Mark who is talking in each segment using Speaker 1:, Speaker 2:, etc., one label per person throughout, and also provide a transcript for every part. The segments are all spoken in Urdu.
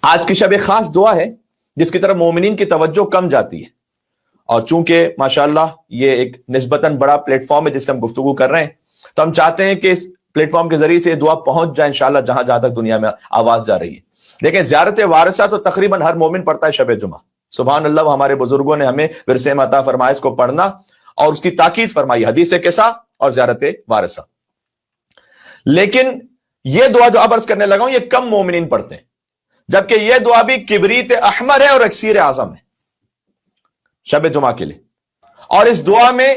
Speaker 1: آج کی شب ایک خاص دعا ہے جس کی طرف مومنین کی توجہ کم جاتی ہے، اور چونکہ ماشاءاللہ یہ ایک نسبتاً بڑا پلیٹ فارم ہے جس سے ہم گفتگو کر رہے ہیں، تو ہم چاہتے ہیں کہ اس پلیٹ فارم کے ذریعے سے یہ دعا پہنچ جائے انشاءاللہ جہاں جہاں تک دنیا میں آواز جا رہی ہے۔ دیکھیں، زیارت وارثہ تو تقریباً ہر مومن پڑھتا ہے شب جمعہ، سبحان اللہ، وہ ہمارے بزرگوں نے ہمیں ورثے میں عطا فرمایا اس کو پڑھنا اور اس کی تاکید فرمائی، حدیث قصہ اور زیارت وارثہ۔ لیکن یہ دعا جو اب عرض کرنے لگا ہوں یہ کم مومنین پڑھتے ہیں، جبکہ یہ دعا بھی کبریت احمر ہے اور اکسیر اعظم ہے شب جمعہ کے لیے۔ اور اس دعا میں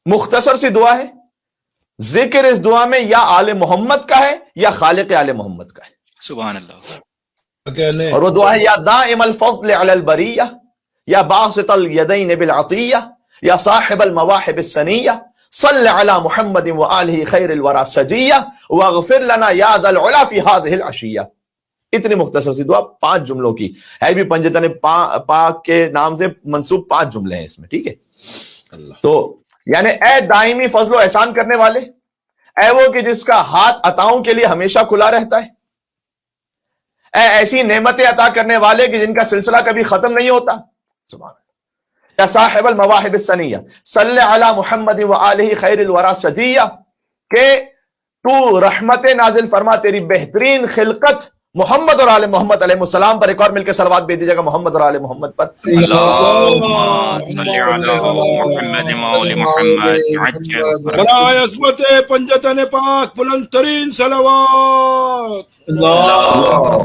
Speaker 1: مختصر سی دعا ہے، ذکر اس دعا میں یا آل محمد کا ہے یا خالق آل محمد کا ہے،
Speaker 2: سبحان اللہ۔
Speaker 1: اور وہ دعا ہے یا دائم الفضل علی البریہ، یا باسط الیدین بالعطیہ، یا صاحب المواہب السنیہ، صل علی محمد وآلہ خیر الورى سجیہ، واغفر لنا یا ذا العلا فی ہذہ العشیہ۔ اتنی مختصر سی دعا 5 جملوں کی ہے، بھی پنجتن پاک کے نام سے منسوب 5 جملے ہیں اس میں، ٹھیک ہے۔ تو یعنی اے دائمی فضل و احسان کرنے والے، اے وہ کہ جس کا ہاتھ عطاؤں کے لیے ہمیشہ کھلا رہتا ہے، اے ایسی نعمتیں عطا کرنے والے کہ جن کا سلسلہ کبھی ختم نہیں ہوتا، سبحان اللہ، یا صاحب المواہب السنیہ، صلی علی محمد وآلہ خیر الورى سجیہ، کہ تو رحمت نازل فرما تیری بہترین خلقت محمد اور آل محمد علیہ السلام پر۔ ایک اور مل کے صلوات بھیج دیجیے گا محمد اور آل محمد پر۔
Speaker 2: اللہم صلی علی محمد وآل محمد عجل
Speaker 3: برائے عظمت پنجتن پاک بلند ترین صلوات۔
Speaker 2: اللہم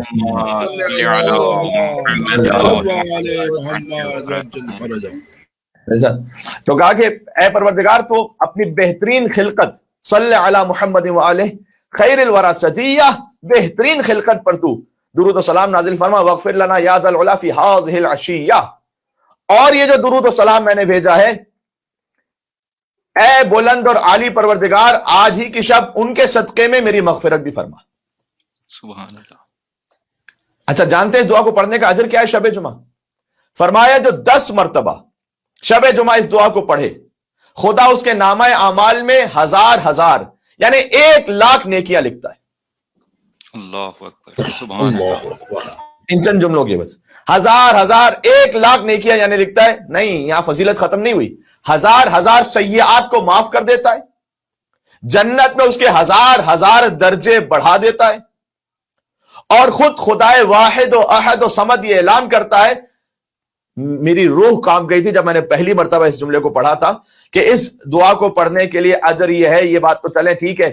Speaker 2: صلی علی محمد
Speaker 3: وآل محمد عجل فرجہ۔
Speaker 1: تو کہا کہ اے پروردگار تو اپنی بہترین خلقت صلی علی محمد وآلہ خیر الورى سجیہ، بہترین خلقت پر تو درود و سلام نازل فرما، واغفر لنا یا ذا العلا فی ہذہ العشیہ، اور یہ جو درود و سلام میں نے بھیجا ہے اے بلند اور عالی پروردگار، آج ہی کی شب ان کے صدقے میں میری مغفرت بھی فرما۔
Speaker 2: سبحان اللہ۔
Speaker 1: اچھا، جانتے ہیں اس دعا کو پڑھنے کا اجر کیا ہے شب جمعہ؟ فرمایا جو 10 مرتبہ شب جمعہ اس دعا کو پڑھے، خدا اس کے نامہ اعمال میں ہزار یعنی 1,00,000 نیکیاں لکھتا ہے۔
Speaker 2: اللہ اکبر، سبحان اللہ۔
Speaker 1: ان چند جملوں کی بس ہزار 1,00,000 نیکیاں یعنی لکھتا ہے۔ نہیں، یہاں فضیلت ختم نہیں ہوئی، ہزار سیئات کو معاف کر دیتا ہے، جنت میں اس کے ہزار درجے بڑھا دیتا ہے، اور خود خدائے واحد و احد و صمد یہ اعلان کرتا ہے۔ میری روح کام گئی تھی جب میں نے پہلی مرتبہ اس جملے کو پڑھا تھا کہ اس دعا کو پڑھنے کے لیے اجر یہ ہے، یہ بات تو چلے ٹھیک ہے،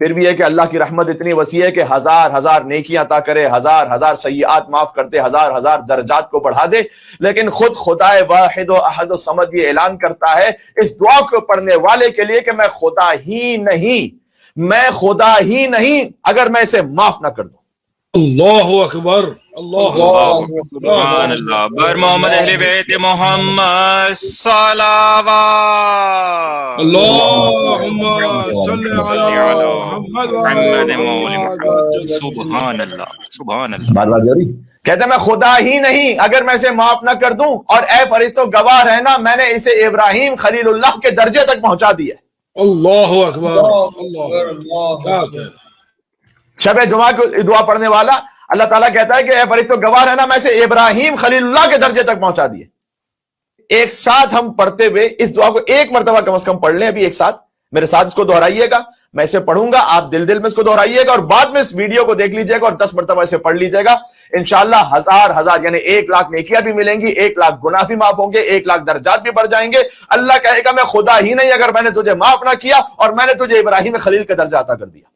Speaker 1: پھر بھی ہے کہ اللہ کی رحمت اتنی وسیع ہے کہ ہزار نیکیاں عطا کرے، ہزار سیئات معاف کرتے، ہزار درجات کو بڑھا دے، لیکن خود خدائے واحد و احد و صمد یہ اعلان کرتا ہے اس دعا کو پڑھنے والے کے لیے کہ میں خدا ہی نہیں اگر میں اسے معاف نہ کر دوں۔
Speaker 3: اللہ اکبر، اللہ اکبر،
Speaker 2: سبحان اللہ۔ بر محمد اہل بیت محمد صلوات۔
Speaker 3: اللہم صلی علی محمد
Speaker 2: محمد وآل محمد۔ سبحان اللہ، سبحان اللہ۔
Speaker 1: بات ضروری کہتے ہیں میں خدا ہی نہیں اگر میں اسے معاف نہ کر دوں، اور اے فرشتوں گواہ رہنا میں نے اسے ابراہیم خلیل اللہ کے درجے تک پہنچا دیا۔
Speaker 3: اللہ اکبر، اللہ۔
Speaker 1: شب جمعہ کی دعا پڑھنے والا اللہ تعالیٰ کہتا ہے کہ اے فرشتوں گواہ رہنا میں اسے ابراہیم خلیل اللہ کے درجے تک پہنچا دیے۔ ایک ساتھ ہم پڑھتے ہوئے اس دعا کو ایک مرتبہ کم از کم پڑھ لیں، ابھی ایک ساتھ میرے ساتھ اس کو دہرائیے گا، میں اسے پڑھوں گا، آپ دل میں اس کو دہرائیے گا، اور بعد میں اس ویڈیو کو دیکھ لیجیے گا اور 10 مرتبہ اسے پڑھ لیجیے گا، انشاءاللہ ہزار یعنی 1,00,000 نیکیاں بھی ملیں گی، 1,00,000 گناہ بھی معاف ہوں گے، 1,00,000 درجات بھی بڑھ جائیں گے۔ اللہ کہے گا میں خدا ہی نہیں اگر میں نے تجھے معاف نہ کیا اور میں نے تجھے ابراہیم خلیل کا درجہ عطا کر دیا۔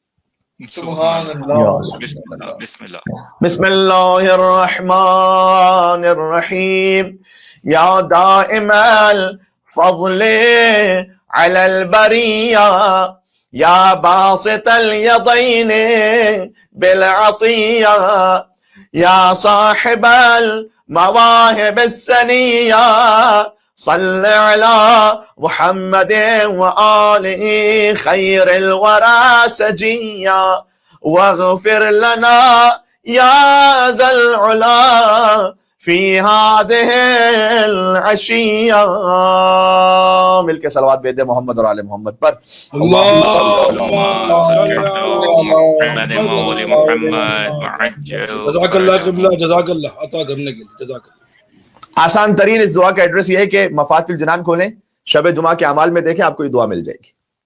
Speaker 2: سبحان اللہ۔ بسم اللہ۔
Speaker 1: بسم اللہ الرحمن الرحیم، یا دائم الفضل علی البریہ، یا باسط الیدین بالعطیہ، یا صاحب المواہب السنیہ، صل علی محمد وآل خیر الورى سجیہ، واغفر لنا یا ذا العلا فی هذه العشیہ. مل کے صلوات بھیج دے محمد اور آل محمد پر.
Speaker 3: اللهم صل
Speaker 2: محمد وآل محمد وعجل.
Speaker 3: جزاک اللہ قبلہ، جزاک اللہ عطا کرنے کے لیے، جزاک اللہ.
Speaker 1: آسان ترین اس دعا کا ایڈریس یہ ہے کہ مفاتح الجنان کھولیں، شب جمعہ کے اعمال میں دیکھیں، آپ کو یہ دعا مل جائے گی.